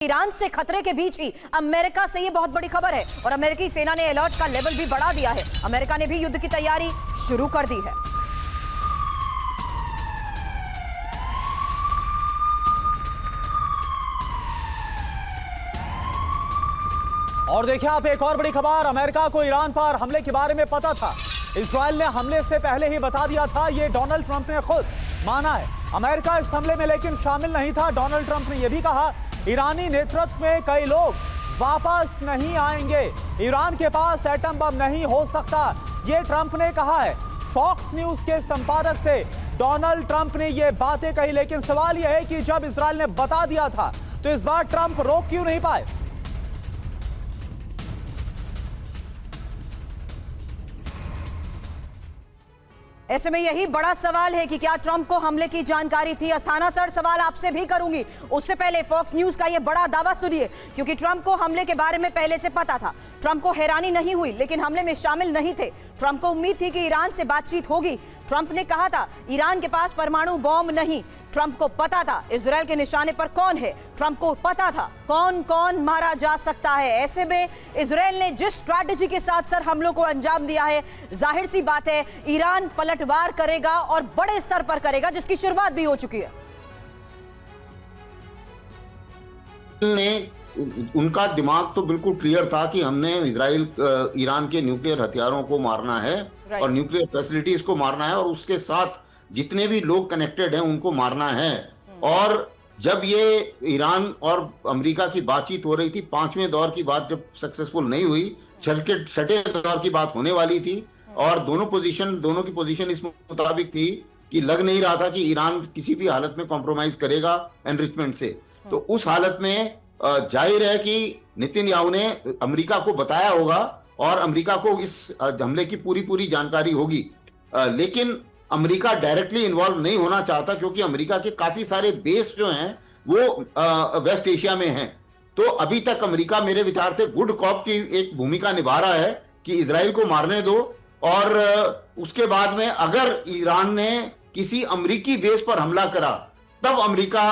Iran से खतरे के बीच ही अमेरिका से ये बहुत बड़ी खबर है और अमेरिकी सेना ने अलर्ट का लेवल भी बढ़ा दिया है। अमेरिका ने भी युद्ध की तैयारी शुरू कर दी है। और देखिए आप, एक और बड़ी खबर, अमेरिका को ईरान पर हमले के बारे में पता था। इजराइल ने हमले से पहले ही बता दिया था, ये डोनाल्ड ट्रंप ने खुद माना है। अमेरिका इस हमले में लेकिन शामिल नहीं था। डोनाल्ड ट्रंप ने यह भी कहा, ईरानी नेतृत्व में कई लोग वापस नहीं आएंगे, ईरान के पास एटम बम नहीं हो सकता, ये ट्रंप ने कहा है। फॉक्स न्यूज के संपादक से डोनाल्ड ट्रंप ने ये बातें कही, लेकिन सवाल यह है कि जब इजराइल ने बता दिया था तो इस बार ट्रंप रोक क्यों नहीं पाए। ऐसे में यही बड़ा सवाल है कि क्या ट्रंप को हमले की जानकारी थी। अस्थाना सर, सवाल आपसे भी करूंगी, उससे पहले फॉक्स न्यूज का यह बड़ा दावा सुनिए, क्योंकि ट्रंप को हमले के बारे में पहले से पता था। ट्रंप को हैरानी नहीं हुई, लेकिन हमले में शामिल नहीं थे। ट्रंप को उम्मीद थी कि ईरान से बातचीत होगी। ट्रंप ने कहा था, ईरान के पास परमाणु बॉम्ब नहीं। ट्रंप को पता था इजराइल के निशाने पर कौन है। ट्रंप को पता था कौन कौन मारा जा सकता है। ऐसे में इजराइल ने जिस स्ट्रैटेजी के साथ सर हमलों को अंजाम दिया है, जाहिर सी बात है ईरान पलटवार करेगा और बड़े स्तर पर करेगा, जिसकी शुरुआत भी हो चुकी है। उनका दिमाग तो बिल्कुल क्लियर था कि हमने इजराइल ईरान के न्यूक्लियर हथियारों को मारना है और न्यूक्लियर फैसिलिटीज को मारना है और उसके साथ जितने भी लोग कनेक्टेड हैं उनको मारना है। और जब ये ईरान और अमेरिका की बातचीत हो रही थी, 5वें दौर की बात जब सक्सेसफुल नहीं हुई, छठे दौर की बात होने वाली थी और दोनों की पोजीशन इस मुताबिक थी कि लग नहीं रहा था कि ईरान किसी भी हालत में कॉम्प्रोमाइज करेगा एनरिचमेंट से। तो उस हालत में जाहिर है कि नेतन्याहू ने अमेरिका को बताया होगा और अमेरिका को इस हमले की पूरी जानकारी होगी, लेकिन अमेरिका डायरेक्टली इन्वॉल्व नहीं होना चाहता, क्योंकि अमेरिका के काफी सारे बेस जो हैं वो वेस्ट एशिया में हैं। तो अभी तक अमेरिका मेरे विचार से गुड कॉप की एक भूमिका निभा रहा है कि इजराइल को मारने दो और उसके बाद में अगर ईरान ने किसी अमेरिकी बेस पर हमला करा तब अमेरिका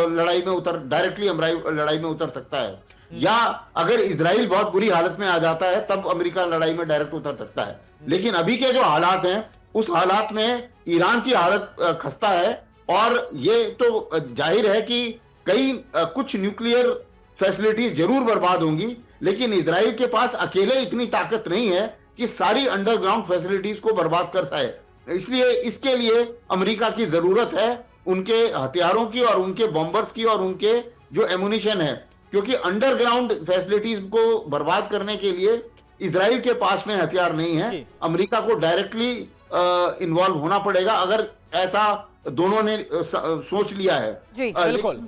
लड़ाई में डायरेक्टली लड़ाई में उतर सकता है, या अगर इजराइल बहुत बुरी हालत में आ जाता है तब अमेरिका लड़ाई में डायरेक्ट उतर सकता है। लेकिन अभी के जो हालात हैं उस हालात में ईरान की हालत खस्ता है और ये तो जाहिर है कि कुछ न्यूक्लियर फैसिलिटीज जरूर बर्बाद होंगी, लेकिन इजराइल के पास अकेले इतनी ताकत नहीं है कि सारी अंडरग्राउंड फैसिलिटीज को बर्बाद कर सके। इसलिए इसके लिए अमेरिका की जरूरत है उनके हथियारों की और उनके बॉम्बर्स की और उनके जो एमुनिशन है, क्योंकि अंडरग्राउंड फैसिलिटीज को बर्बाद करने के लिए इजराइल के पास में हथियार नहीं है। अमेरिका को डायरेक्टली इन्वॉल्व होना पड़ेगा अगर ऐसा दोनों ने सोच लिया है। जी बिल्कुल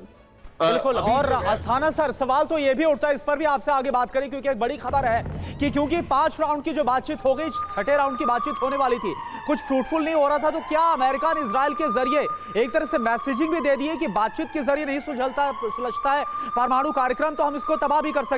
बिल्कुल। और अस्थाना सर, सवाल तो ये भी उठता है, इस पर भी आपसे आगे बात करें, क्योंकि एक बड़ी खबर है कि क्योंकि 5 राउंड की जो बातचीत हो गई, 6ठे राउंड की बातचीत होने वाली थी, कुछ फ्रूटफुल नहीं हो रहा था, तो क्या अमेरिका ने इजराइल के जरिए एक तरह से मैसेजिंग भी दे दी है कि बातचीत के जरिए नहीं सुलझता है परमाणु कार्यक्रम, तो हम इसको तबाह भी कर सकते